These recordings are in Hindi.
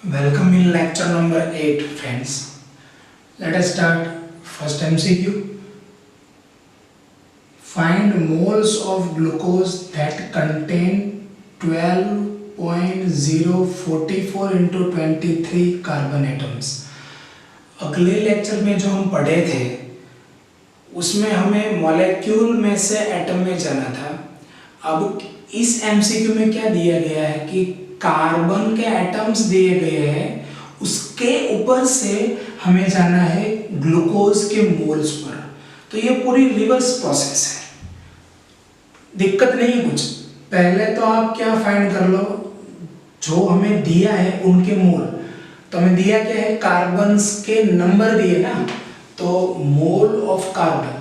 Welcome in lecture number 8, friends. Let us start. First MCQ. Find moles of glucose that contain 12.044 into 23 carbon atoms. अगले लेक्चर में जो हम पढ़े थे उसमें हमें मॉलिक्यूल में से एटम में जाना था। अब इस एमसीक्यू में क्या दिया गया है कि कार्बन के एटम्स दिए गए हैं, उसके ऊपर से हमें जाना है ग्लूकोज के मोल्स पर। तो ये पूरी रिवर्स प्रोसेस है, दिक्कत नहीं कुछ। पहले तो आप क्या फाइंड कर लो, जो हमें दिया है उनके मोल। तो हमें दिया क्या है, कार्बन्स के नंबर दिए ना, तो mole of carbon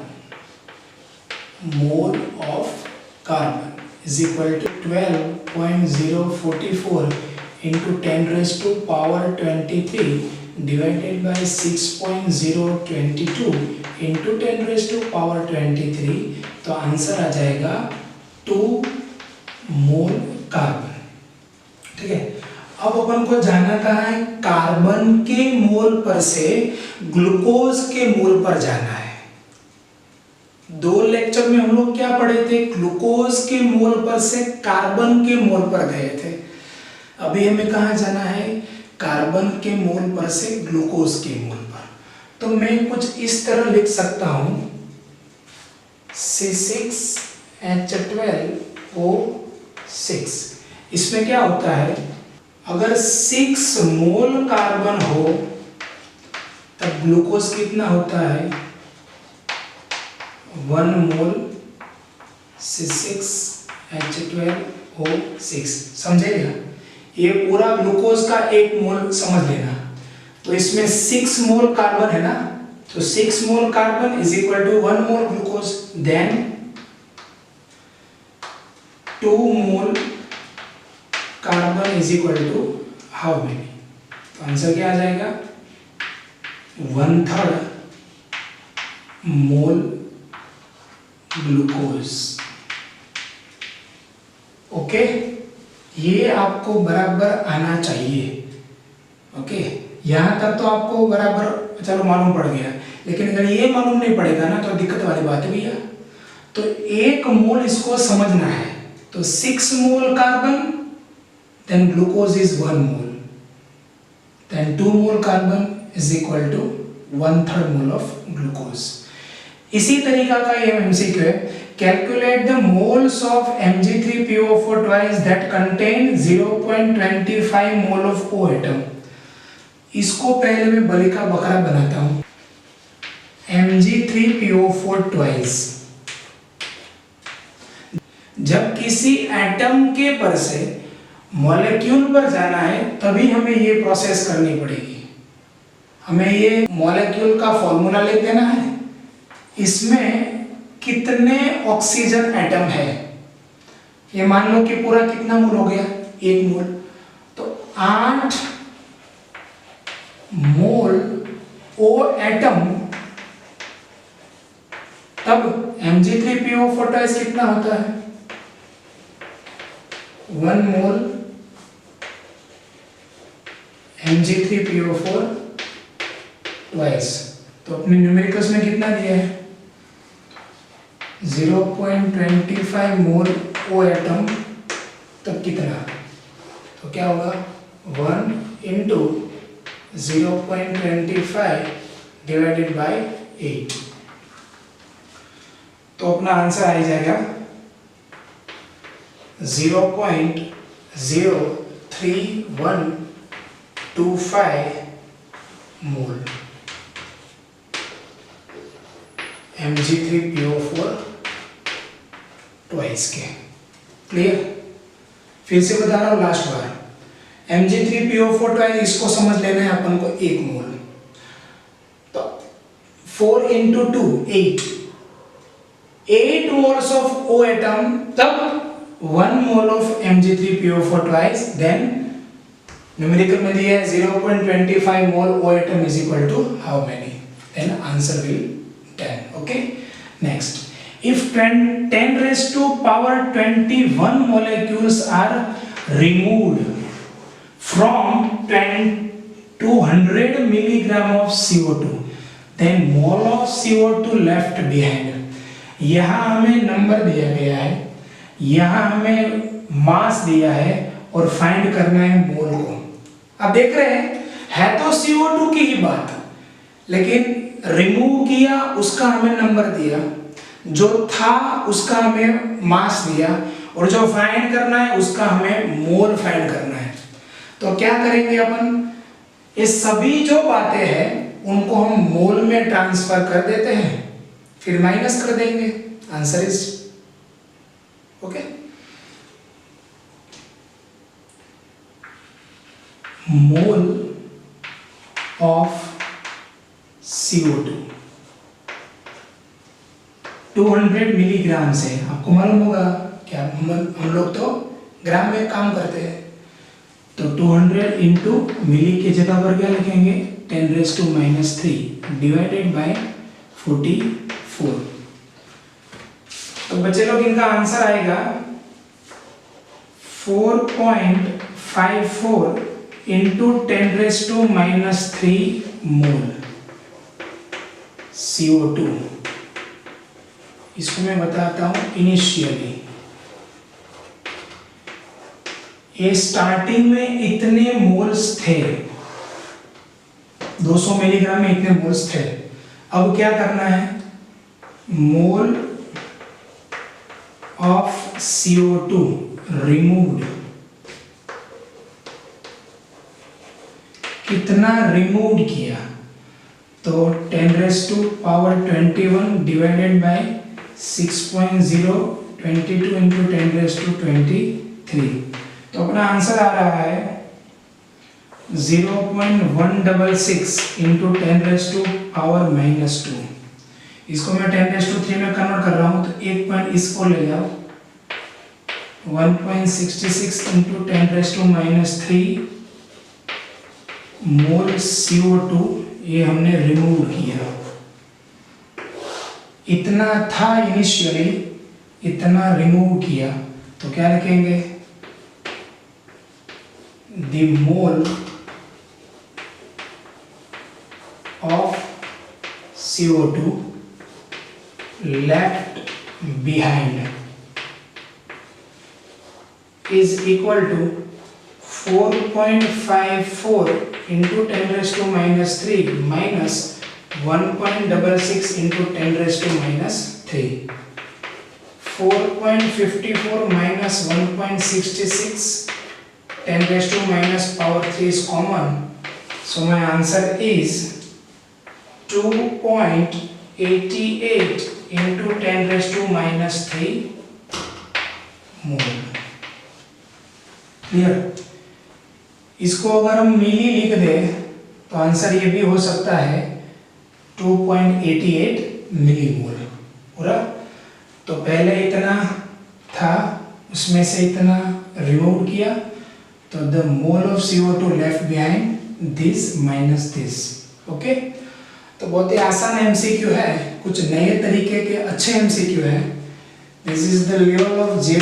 is equal to 12.044 into 10 raised to power 23 divided by 6.022 into 10 raised to power 23। तो आंसर आ जाएगा 2 मोल कार्बन। ठीक है, अब अपन को जाना कहाँ है, कार्बन के मोल पर से ग्लूकोज के मोल पर जाना है। दो लेक्चर में हम लोग क्या पढ़े थे, ग्लूकोज के मोल पर से कार्बन के मोल पर गए थे। अभी हमें कहाँ जाना है, कार्बन के मोल पर से ग्लूकोज के मोल पर। तो मैं कुछ इस तरह लिख सकता हूं, C6H12O6। इसमें क्या होता है, अगर 6 मोल कार्बन हो तब ग्लूकोज कितना होता है, 1 मोल C6H12O6। समझेगा, ये पूरा ग्लूकोज का 1 मोल समझ लेना। तो इसमें 6 मोल कार्बन है ना, तो 6 mole carbon is equal to 1 mole glucose, then 2 mole carbon is equal to how many. तो आंसर क्या आ जाएगा, 1/3 मोल ग्लूकोज। ओके, ये आपको बराबर आना चाहिए। ओके, यहां तक तो आपको बराबर चलो मालूम पड़ गया, लेकिन अगर ये मालूम नहीं पड़ेगा ना तो दिक्कत वाली बात है भैया। तो 1 मोल इसको समझना है, तो 6 mole carbon, then glucose is 1 mole, then 2 mole carbon is equal to 1/3 mole of glucose. इसी तरीका का ये एमसीक्यू है, calculate the moles of Mg3PO4 twice that contain 0.25 mole of O atom. इसको पहले मैं बलि का बकरा बनाता हूं, Mg3PO4 twice। जब किसी एटम के पर से मॉलिक्यूल पर जाना है तभी हमें ये प्रोसेस करनी पड़ेगी। हमें ये मॉलिक्यूल का फॉर्मूला लिख देना है, इसमें कितने ऑक्सीजन एटम है, ये मान लो कि पूरा कितना मोल हो गया, 1 मोल। तो 8 मोल O एटम, तब Mg3PO4 twice कितना होता है, 1 मोल Mg3PO4 twice। तो अपने न्यूमेरिकल्स में कितना दिया है, 0.25 मोल O एटम, तब कितना, तो क्या होगा 1 इंटू 0.25 डिवाइडेड बाय 8। तो अपना आंसर आ जाएगा 0.03125 मोल Mg3PO4 ट्वाइस के। क्लियर, फिर से बता रहा हूं लास्ट बार, Mg3PO4 ट्वाइस इसको समझ लेना है अपन को 1 मोल। तो 4 into 2 8 moles of O atom, तब 1 mole of Mg3PO4 twice, then numerical में दिया है 0.25 mole O atom is equal to how many, then answer will 10। okay, next, if 10 raised to power 21 molecules are removed from 10 to 100 milligram of CO2, then mole of CO2 left behind। यहाँ हमें नंबर दिया गया है, यहाँ हमें मास दिया है और फाइंड करना है मोल को। अब देख रहे हैं है तो CO2 की ही बात, लेकिन रिमूव किया उसका हमें नंबर दिया, जो था उसका हमें मास दिया, और जो फाइंड करना है उसका हमें मोल फाइंड करना है। तो क्या करेंगे अपन, ये सभी जो बातें हैं उनको हम मोल में ट्रांसफर कर देते हैं, फिर माइनस कर देंगे, answer is okay. Mole of CO2 200 milligram से, आपको मालूम होगा क्या, हम लोग तो ग्राम में काम करते हैं, तो 200 इंटू मिली की जगह पर क्या लिखेंगे 10⁻³ डिवाइडेड बाय 44। तो बच्चे लोग इनका आंसर आएगा 4.54 इंटू 10⁻³ मोल CO2। इसको मैं बताता हूं इनिशियली, ये स्टार्टिंग में इतने मोल्स थे, 200 मिलीग्राम में इतने मोल्स थे। अब क्या करना है, मोल ऑफ CO2 रिमूव्ड, कितना रिमूव्ड किया, तो 10⁻21 डिवाइडेड बाय 6.022 इंटू 10⁻23। तो अपना आंसर आ रहा है 0.166 इंटू 10⁻⁻²। इसको मैं 10⁻³ में कन्वर्ट कर रहा हूँ, तो एक पॉइंट इसको ले जाओ, 1.66 इंटू 10⁻³ मोल CO2 ये हमने रिमूव किया। इतना था इनिशियली, इतना रिमूव किया, तो क्या लिखेंगे, the mole of CO2 left behind is equal to 4.54 into 10⁻³ minus 1.66 into 10⁻³ 4.54 minus 1.66 10⁻³ is common, so my answer is 2.88 into 10⁻³ mole. Clear? इसको अगर हम मिली लिख दें तो आंसर ये भी हो सकता है 2.88 मिलीमोल पूरा। तो पहले इतना था, उसमें से इतना रिमूव किया, तो the mole of CO2 left behind this minus this. Okay, तो बहुत ही आसान MCQ है, कुछ नए तरीके के अच्छे MCQ है। This is the level of JEE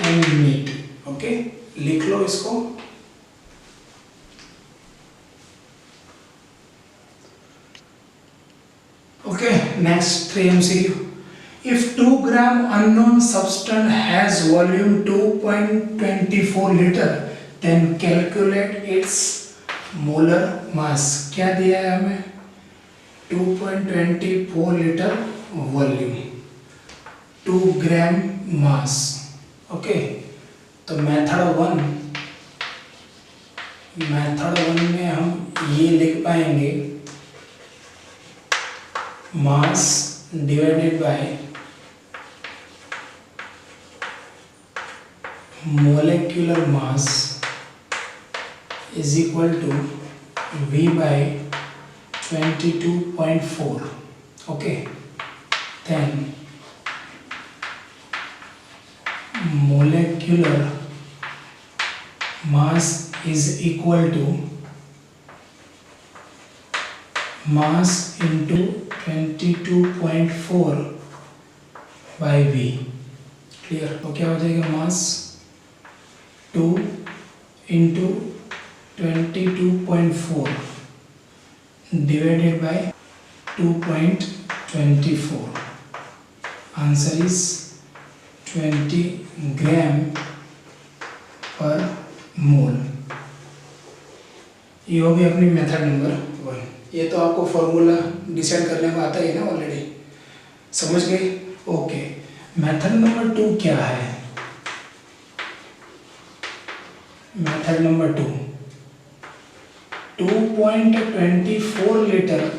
and NEET. Okay, लिख लो इसको। Okay, next 3 MCQ. If 2 gram unknown substance has volume 2.24 liter, then calculate its molar mass। क्या दिया है हमें, 2.24 liter वॉल्यूम, 2 ग्राम मास। ओके, तो मेथड 1 में हम ये लिख पाएंगे mass divided by molecular mass is equal to V by 22.4. okay, then molecular mass is equal to mass into 22.4 by V। Clear? तो क्या हो जाएगा, मास 2 into 22.4 divided by 2.24. Answer is 20 ग्राम पर मोल। ये हो गई अपनी मेथड नंबर 1। ये तो आपको फॉर्मूला डिसाइड करने को आता ही है ना ऑलरेडी, समझ गए? ओके, मेथड नंबर 2 क्या है? Method number 2, 2.24 litre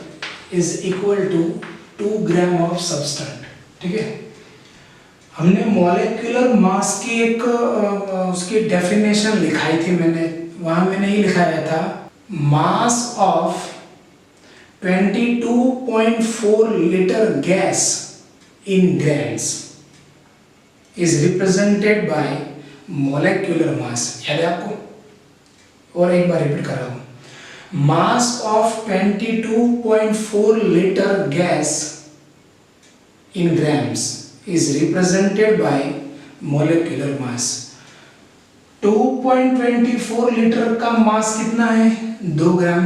is equal to 2 gram of substance. ठीक है, हमने मॉलिक्यूलर मास की एक उसकी डेफिनेशन लिखाई थी, वहां मैंने ही लिखाया था, mass of 22.4 liter gas in grams is represented by molecular mass। याद है आपको? और एक बार रिपीट कर रहा हूं, mass of 22.4 liter gas in grams is represented by molecular mass। 2.24 litre का मास कितना है? 2 ग्राम।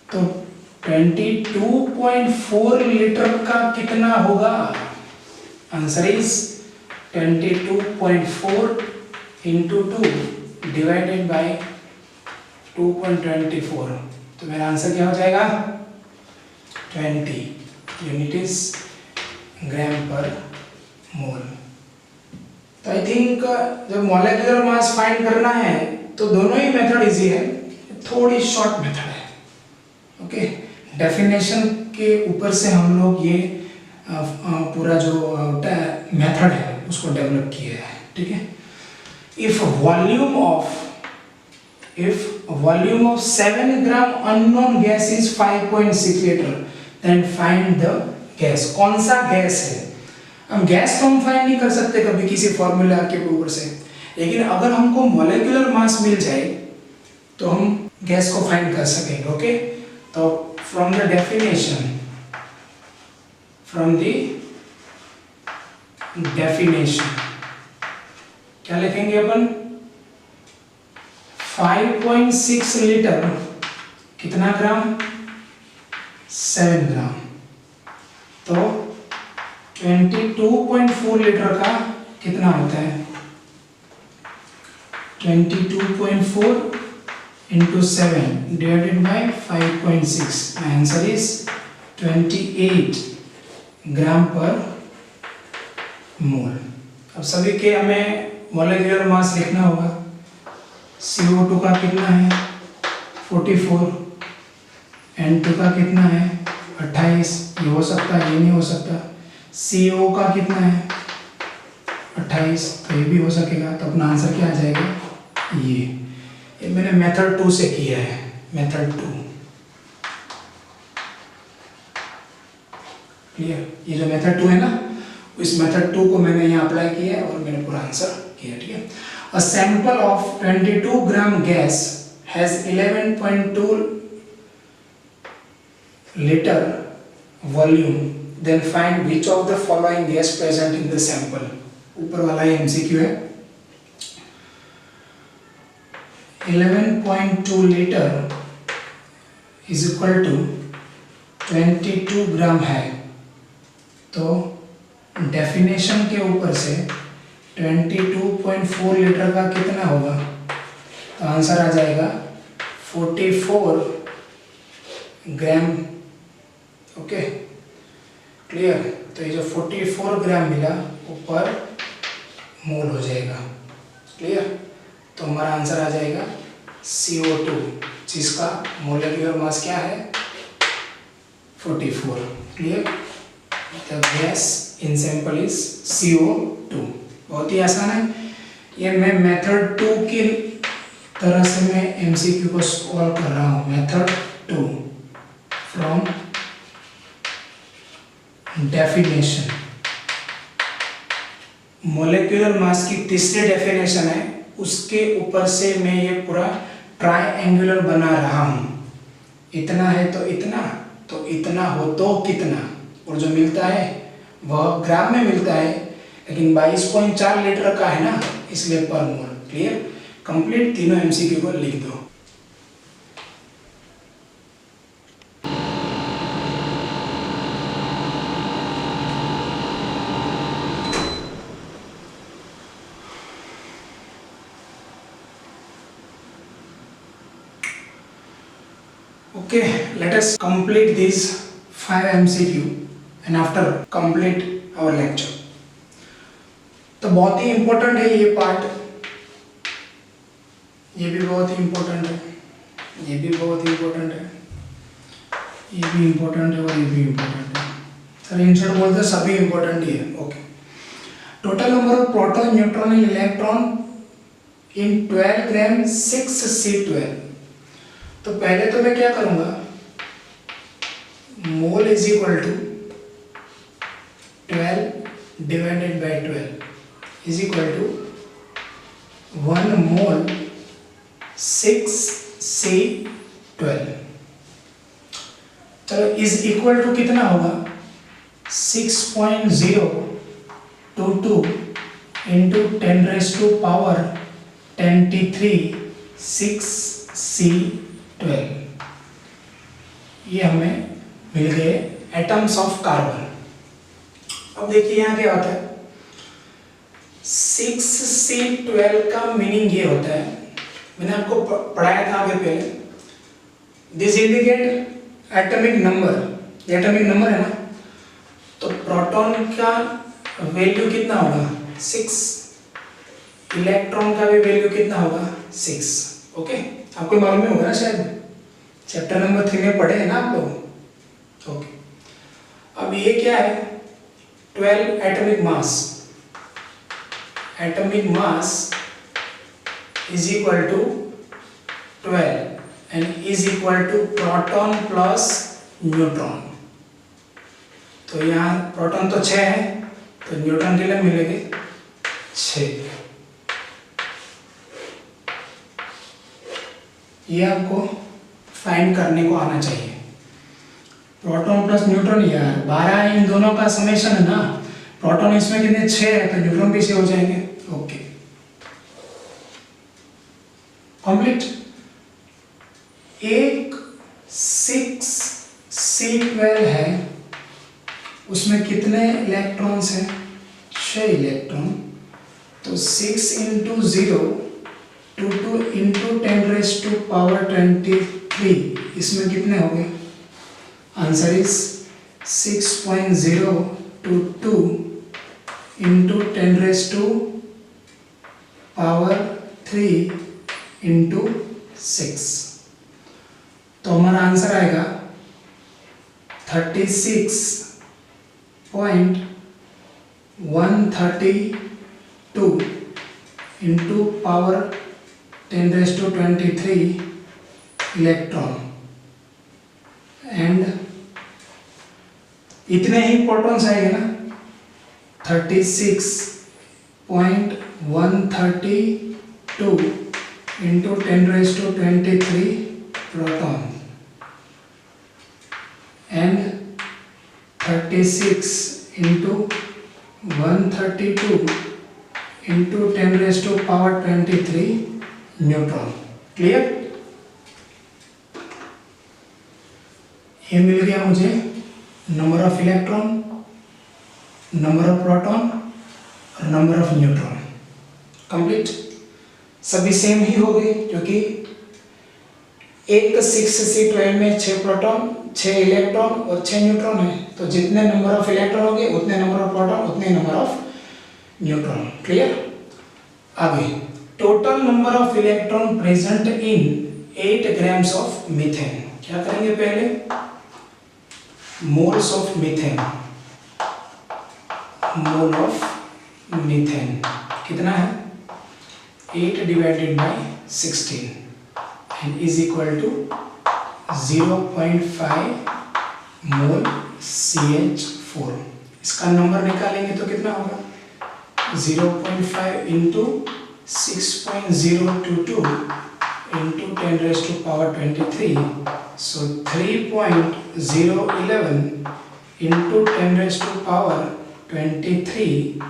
तो 22.4 लीटर का कितना होगा? Answer is 22.4 into 2 divided by 2.24। तो मेरा आंसर क्या हो जाएगा? 20 यूनिट इज ग्राम पर मोल। तो आई थिंक जब मॉलिक्यूलर मास फाइंड करना है तो दोनों ही मेथड इजी है, थोड़ी शॉर्ट मेथड है। ओके, डेफिनेशन के ऊपर से हम लोग ये पूरा जो मेथड है उसको डेवलप किया है। ठीक है, if volume of 7 gram unknown gas is 5.6 litre then find the gas. कौन सा गैस है? हम गैस तो हम फाइंड नहीं कर सकते कभी किसी फॉर्मूला के ऊपर से, लेकिन अगर हमको मॉलिक्यूलर मास मिल जाए तो हम गैस को फाइंड कर सकेंगे। ओके, तो फ्रॉम द डेफिनेशन क्या लिखेंगे अपन? 5.6 लीटर कितना ग्राम? 7 ग्राम। तो 22.4 लीटर का कितना होता है? 22.4 into 7 divided by 5.6। My answer is 28 ग्राम पर मोल। अब सभी के हमें मॉलिक्यूलर मास लिखना होगा। CO2 का कितना है? 44। N2 का कितना है? 28। ये हो सकता है, ये नहीं हो सकता। CO का कितना है? 28। तो ये भी हो सकेगा। तो अपना आंसर क्या आ जाएगा? ये मैंने मेथड 2 से किया है, मेथड 2। क्लियर? ये जो मेथड 2 है ना, इस मेथड 2 को मैंने यहाँ अप्लाई किया है और मैंने पूरा आंसर किया। ठीक है, a sample of 22 gram gas has 11.2 litre volume, then find which of the following gas present in the sample. ऊपर वाला ये MCQ है। 11.2 litre is equal to 22 gram है, तो डेफिनेशन के ऊपर से 22.4 लीटर का कितना होगा? तो आंसर आ जाएगा 44 ग्राम। Okay, clear? तो ये जो 44 ग्राम मिला ऊपर मोल हो जाएगा। क्लियर? तो हमारा आंसर आ जाएगा CO2, जिसका मोलिकुलर मास क्या है? 44। Clear? The gas in sample is CO2। बहुत ही आसान है। ये मैं मेथड 2 की तरह से मैं MCQ को सॉल्व कर रहा हूँ। Method 2 from definition. Molecular mass की तीसरी डेफिनेशन है, उसके ऊपर से मैं ये पूरा ट्रायंगुलर बना रहा हूँ। इतना है तो इतना, तो इतना हो तो कितना, और जो मिलता है वह ग्राम में मिलता है, लेकिन 22.4 लीटर का है ना, इसलिए पर मोल। क्लियर? कंप्लीट तीनों MCQ को लिख दो। Okay, let us complete these 5 MCQ and after complete our lecture. तो बहुत ही इम्पोर्टेंट है ये पार्ट, ये भी बहुत ही इम्पोर्टेंट है, ये भी बहुत इम्पोर्टेंट है, ये भी इम्पोर्टेंट है और ये भी इम्पोर्टेंट है। सर इन शॉर्ट बोलते हैं सभी इम्पोर्टेंट ही है। Okay, total number of proton neutron and electron in 12 gram 6C12। तो पहले तो मैं क्या करूंगा, mole is equal to 12 divided by 12 is equal to 1 mole 6C12। चलो इज इक्वल टू कितना होगा, 6.022 इंटू 10⁻⁻23 6C12। ये हमें मिल गए एटम्स ऑफ कार्बन। अब देखिए यहाँ क्या होता है, 6C12 का मीनिंग ये होता है, मैंने आपको पढ़ाया था आगे पहले, this indicate atomic number, atomic number है ना, तो प्रोटॉन का वैल्यू कितना होगा 6, इलेक्ट्रॉन का भी वैल्यू कितना होगा 6। ओके, आपको मालूम ही होगा ना, शायद चैप्टर नंबर 3 में पढ़े हैं ना आप लोग। ओके, अब ये क्या है, 12 atomic mass, atomic mass is equal to 12 and is equal to proton plus neutron. तो यहाँ प्रोटॉन तो 6 है, तो न्यूट्रॉन के लिए मिलेंगे 6। ये आपको फाइंड करने को आना चाहिए, प्रोटॉन प्लस न्यूट्रॉन। यार 12 इन दोनों का समेशन है ना, प्रोटॉन इसमें कितने 6 है, तो न्यूट्रॉन भी 6 हो जाएंगे। Okay, complete. एक 6C12 है, उसमें कितने इलेक्ट्रॉन्स हैं, 6 इलेक्ट्रॉन। तो 6 इंटू 0 2 इंटू 10⁻23 इसमें कितने हो गए, आंसर इज 6.022 इंटू 10⁻³ इंटू 6। तो हमारा आंसर आएगा 36.132 इंटू पावर 10⁻23 इलेक्ट्रॉन एंड इतने ही प्रोटॉन्स आएंगे ना, 36.132 into 10⁻23 proton and 36 into 132 into 10⁻23 neutron. Clear? ये मिल गया मुझे number of electron, number of proton और नंबर ऑफ न्यूट्रॉन। कंप्लीट, सभी सेम ही हो गए, क्योंकि एक 6C12 में 6 प्रोटॉन 6 इलेक्ट्रॉन और 6 न्यूट्रॉन है, तो जितने नंबर ऑफ इलेक्ट्रॉन होंगे उतने नंबर ऑफ प्रोटॉन उतने नंबर ऑफ न्यूट्रॉन। क्लियर? आगे, total number of electron present in 8 grams of methane. क्या करेंगे पहले, moles of methane, mole of methane कितना है, 8 divided by 16 and is equal to 0.5 mole CH4। इसका नंबर निकालेंगे तो कितना होगा, 0.5 into 6.022 into 10⁻23, so 3.011 into 10⁻23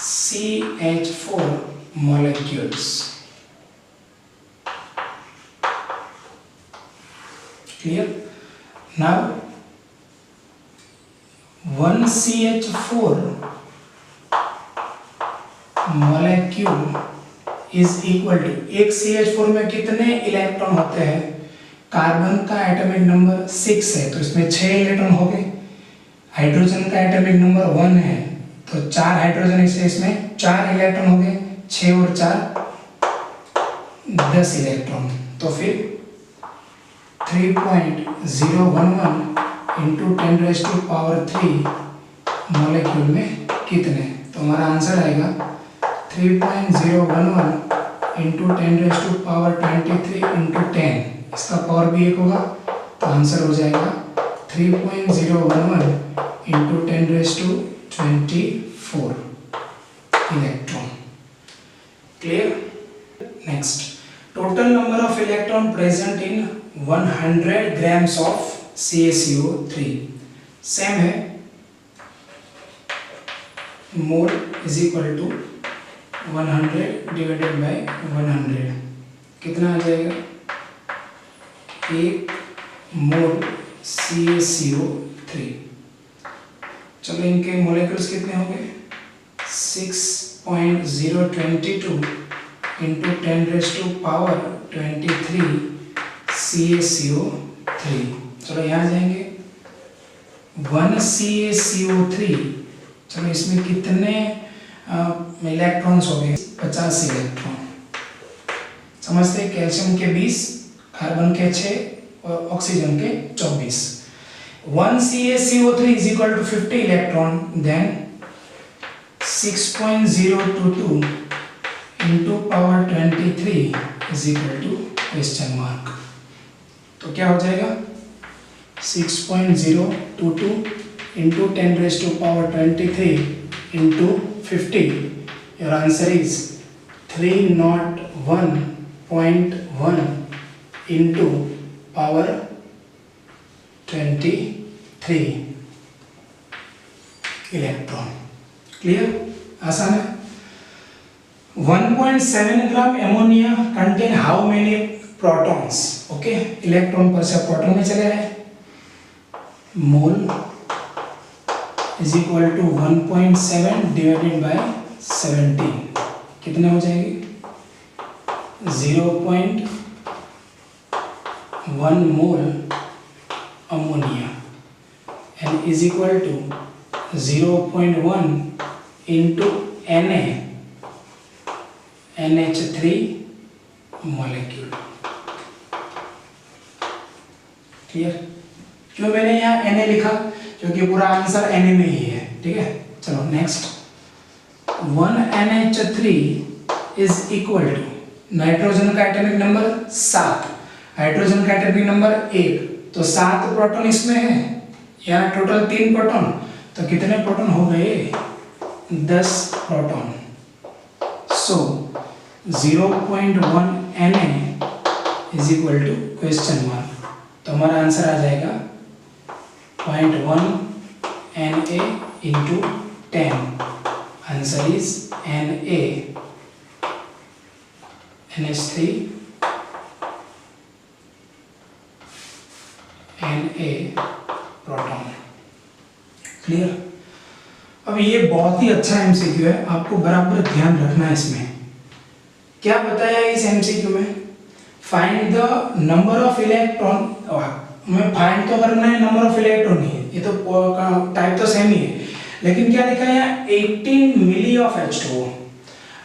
CH4 molecules। Clear? Now 1 CH4 molecule is equal to, एक CH4 में कितने इलेक्ट्रॉन होते हैं, कार्बन का एटॉमिक नंबर 6 है तो इसमें 6 इलेक्ट्रॉन हो गए। हाइड्रोजन का एटॉमिक नंबर 1 है तो 4 हाइड्रोजन इसमें 4 इलेक्ट्रॉन हो गए, 6 और 4 10 इलेक्ट्रॉन। तो फिर 3.011 इंटू 10⁻³ मॉलिक्यूल में कितने, तो हमारा आंसर आएगा 3.011 इंटू 10⁻23 इंटू 10, इसका पावर भी 1 होगा तो आंसर हो जाएगा 3.011 into 10⁻24 electron. Clear? Next, total number of electron present in 100 grams of CaCO3 same है, mole is equal to 100 divided by 100, कितना आ जाएगा, 1 मोल CaCO3। चलो इनके मोलेक्यूल्स कितने हो गए, 6.022 इंटू 10⁻23 CaCO3। चलो यहाँ जाएंगे 1 CaCO3, चलो इसमें कितने इलेक्ट्रॉन्स हो गए, 50 इलेक्ट्रॉन। समझते हैं, कैल्शियम के 20, कार्बन के 6 और ऑक्सीजन के 24। 1 CaCO3 is equal to 50 electron, then 6.022 into power 23 is equal to question mark। तो क्या हो जाएगा, 6.022 into 10⁻23 into 50, your answer is 301.1 into power 23 electron. Clear? आसान है। 1.7 ग्राम ammonia contain how many protons, okay, electron पर से प्रोटॉन में चले गए, mole is equal to 1.7 divided by 17, कितने हो जाएंगे, 0.1 mole ammonia and is equal to 0.1 into NH3 molecule. Clear? क्यों मैंने यहाँ Na लिखा, क्योंकि पूरा आंसर Na में ही है। ठीक है, चलो next, 1 NH3 is equal to, nitrogen का एटॉमिक नंबर 7, हाइड्रोजन का एटॉमिक नंबर 1, तो 7 प्रोटॉन इसमें है, यहाँ टोटल 3 प्रोटॉन, तो कितने प्रोटॉन हो गए, 10 proton. So 0.1 Na is equal to question mark, तो हमारा आंसर आ जाएगा 0.1 Na into 10, answer is Na NH3 Na proton. Clear? अब ये बहुत ही अच्छा एमसीक्यू है, आपको बराबर ध्यान रखना है। इसमें क्या बताया इस एमसीक्यू में, find the number of electron, हमें फाइंड तो करना है नंबर ऑफ इलेक्ट्रॉन ही है, ये तो टाइप तो सेम ही है, लेकिन क्या लिखा है 18 मिली ऑफ H2O।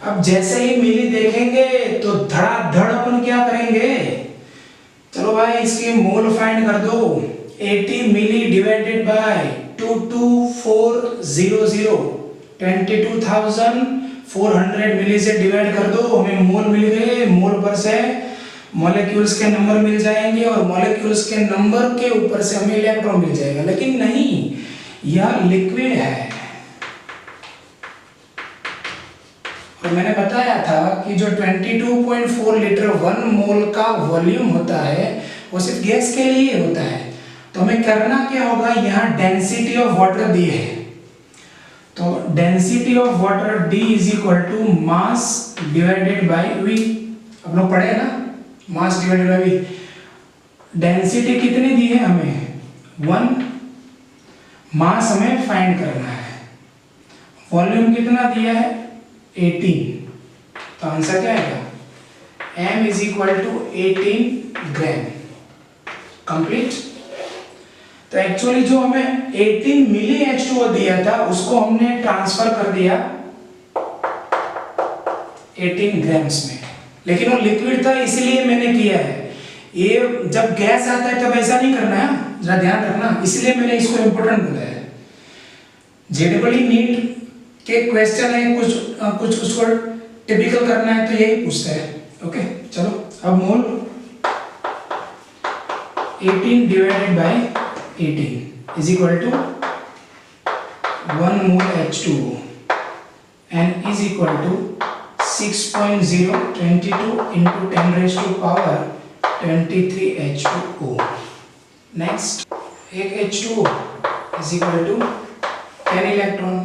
अब जैसे ही मिली देखेंगे तो धड़ाधड़ अपन क्या करेंगे, चलो भाई इसके मोल फाइंड कर दो, 80 मिली डिवाइडेड बाय 22400, 22,400 मिली से डिवाइड कर दो, हमें मोल मिल गए, मोल पर से मॉलिक्यूल्स के नंबर मिल जाएंगे और मॉलिक्यूल्स के नंबर के ऊपर से हमें इलेक्ट्रॉन मिल जाएगा। लेकिन नहीं, यह लिक्विड है, और मैंने बताया था कि जो 22.4 लीटर 1 मोल का वॉल्यूम होता है वो सिर्फ गैस के लिए होता है। तो हमें करना क्या होगा, यहाँ डेंसिटी ऑफ वाटर दी है, तो density of water D is equal to mass divided by V। अब लोग पढ़े ना, mass divided by V। Density कितनी दी है हमें, 1, मास हमें फाइंड करना है, वॉल्यूम कितना दिया है 18, तो आंसर क्या आएगा, M is equal to 18 gram. Complete. तो एक्चुअली जो हमें 18 मिली H2O दिया था उसको हमने ट्रांसफर कर दिया 18 ग्राम्स में, लेकिन वो लिक्विड था इसीलिए मैंने किया है। ये जब गैस आता है तब ऐसा नहीं करना है, जरा ध्यान रखना, इसलिए मैंने इसको इम्पोर्टेंट बोला है। जेडबली नीट के क्वेश्चन है, कुछ उसको टिपिकल करना है तो यही पूछता है। ओके चलो अब mole 18 divided by 18 is equal to 1 mole H2O and is equal to 6.022 into 10 raised to power 23 H2O. Next, एक H2O is equal to 10 electron,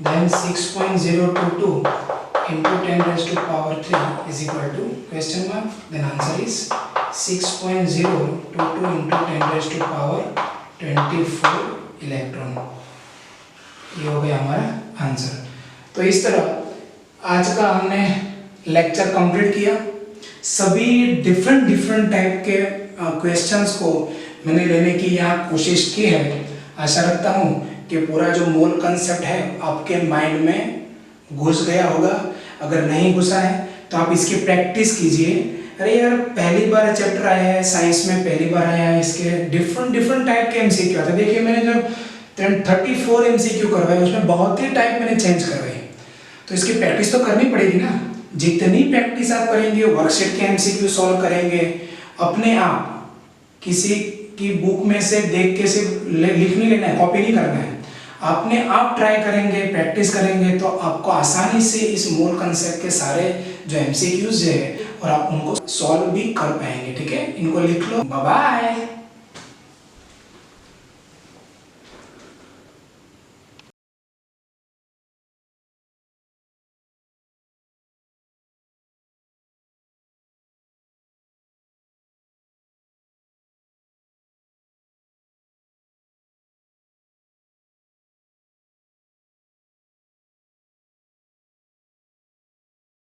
then 6.022 into 10 raised to power 3 is equal to question mark. Then answer is 6.022 into 10 raised to power 24 electron. ये हो गया हमारा आंसर। तो इस तरह आज का हमने लेक्चर कंप्लीट किया। सभी डिफरेंट टाइप के क्वेश्चंस को मैंने लेने की यहाँ कोशिश की है। आशा रखता हूँ कि पूरा जो मोल कंसेप्ट है आपके माइंड में घुस गया होगा। अगर नहीं घुसा है तो आप इसकी प्रैक्टिस कीजिए। अरे यार पहली बार चैप्टर आया है साइंस में, पहली बार आया है, इसके डिफरेंट टाइप के एमसीक्यू आते हैं। देखिए मैंने जब 34 एमसीक्यू करवाए उसमें बहुत ही टाइप मैंने चेंज करवाए, तो इसकी प्रैक्टिस तो करनी पड़ेगी ना। जितनी प्रैक्टिस आप करेंगे, वर्कशीट के एमसीक्यू सॉल्व करेंगे, अपने आप किसी की बुक में से देख के सिर्फ लिख नहीं लेना है, कॉपी नहीं करना है, अपने आप ट्राई करेंगे, प्रैक्टिस करेंगे तो आपको आसानी से इस मोल कंसेप्ट के सारे जो एमसीक्यूज है और आप उनको सॉल्व भी कर पाएंगे। ठीक है, इनको लिख लो। Bye bye.